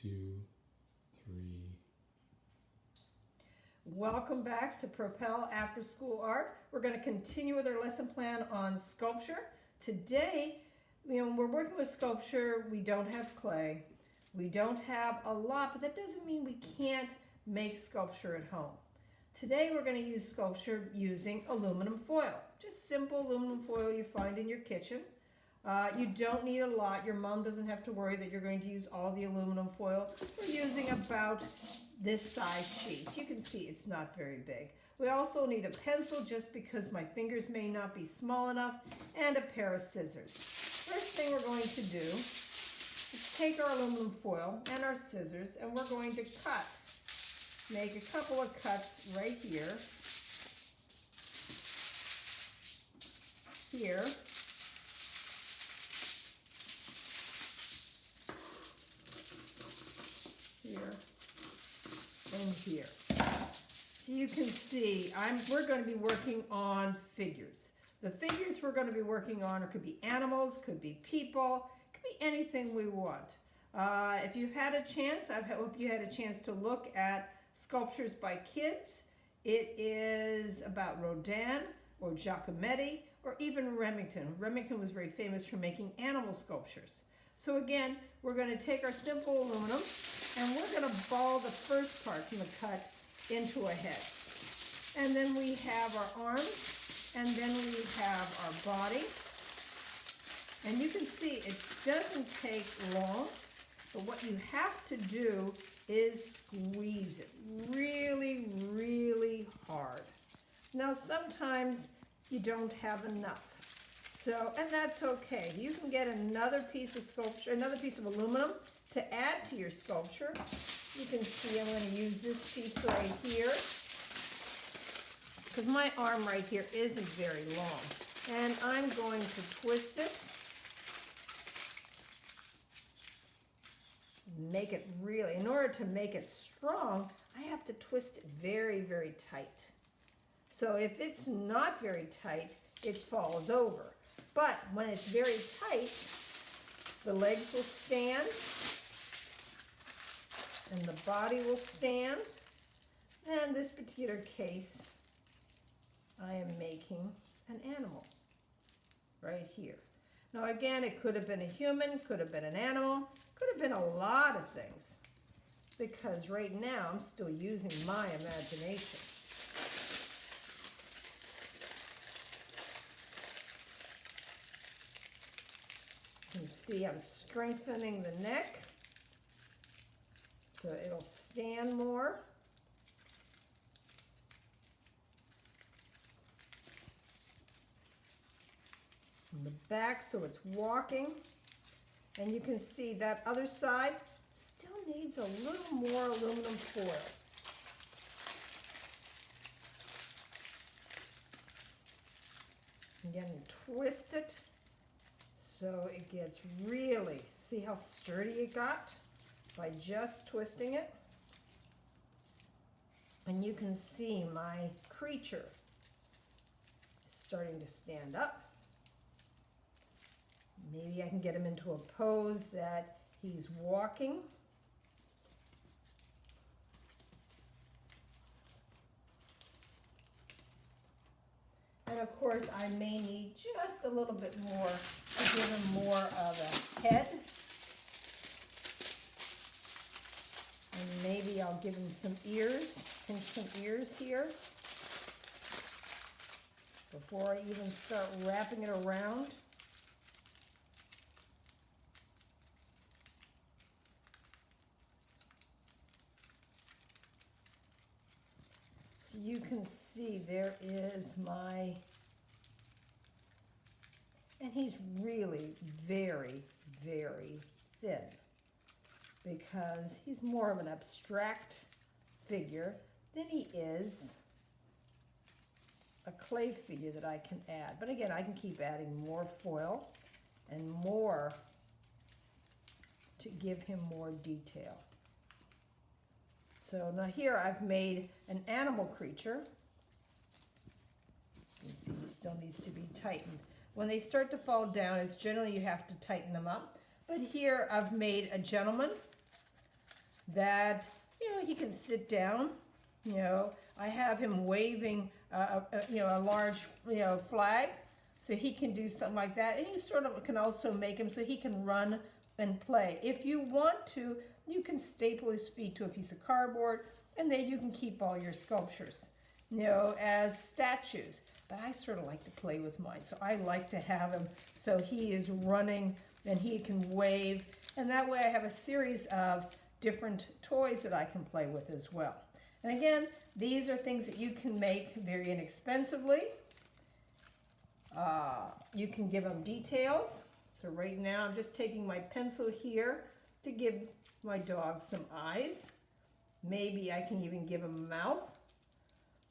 2, 3. Welcome back to Propel After School Art. We're going to continue with our lesson plan on sculpture. Today, we're working with sculpture. We don't have clay. We don't have a lot, but that doesn't mean we can't make sculpture at home. Today, we're going to use sculpture using aluminum foil. Just simple aluminum foil you find in your kitchen. You don't need a lot. Your mom doesn't have to worry that you're going to use all the aluminum foil. We're using about this size sheet. You can see it's not very big. We also need a pencil just because my fingers may not be small enough, and a pair of scissors. First thing we're going to do is take our aluminum foil and our scissors, and we're going to cut. Make a couple of cuts right here, here, here, and here. So you can see we're going to be working on figures. The figures we're going to be working on could be animals, could be people, could be anything we want. If you've had a chance, I hope you had a chance to look at Sculptures by Kids. It is about Rodin or Giacometti or even Remington. Remington was very famous for making animal sculptures. So again, we're going to take our simple aluminum and we're going to ball the first part from the cut into a head. And then we have our arms, and then we have our body. And you can see it doesn't take long, but what you have to do is squeeze it really, really hard. Now sometimes you don't have enough. And that's okay. You can get another piece of sculpture, another piece of aluminum to add to your sculpture. You can see I'm going to use this piece right here because my arm right here isn't very long. And I'm going to twist it. Make it really, in order to make it strong, I have to twist it very, very tight. So if it's not very tight, it falls over. But when it's very tight, the legs will stand and the body will stand. And in this particular case, I am making an animal right here. Now again, it could have been a human, could have been an animal, could have been a lot of things, because right now I'm still using my imagination. You can see I'm strengthening the neck so it'll stand more. And the back so it's walking. And you can see that other side still needs a little more aluminum foil. Again, twist it so it gets really, see how sturdy it got by just twisting it? And you can see my creature is starting to stand up. Maybe I can get him into a pose that he's walking. And of course, I may need just a little bit more to give him more of a head. And maybe I'll give him some ears, pinch some ears here before I even start wrapping it around. So you can see there is my, and he's really very, very thin, because he's more of an abstract figure than he is a clay figure that I can add. But again, I can keep adding more foil and more to give him more detail. So now here I've made an animal creature. You can see he still needs to be tightened. When they start to fall down, it's generally you have to tighten them up. But here I've made a gentleman that, he can sit down. I have him waving, a large, flag, so he can do something like that. And you sort of can also make him so he can run and play. If you want to, you can staple his feet to a piece of cardboard, and then you can keep all your sculptures, as statues. But I sort of like to play with mine, so I like to have him so he is running and he can wave, and that way I have a series of different toys that I can play with as well. And again, these are things that you can make very inexpensively. You can give them details. So right now I'm just taking my pencil here to give my dog some eyes. Maybe I can even give him a mouth.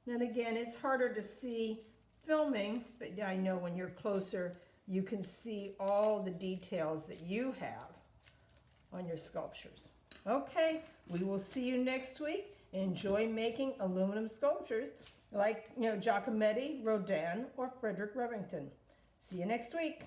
And again, it's harder to see filming, but I know when you're closer, you can see all the details that you have on your sculptures. Okay, we will see you next week. Enjoy making aluminum sculptures like, Giacometti, Rodin, or Frederic Remington. See you next week.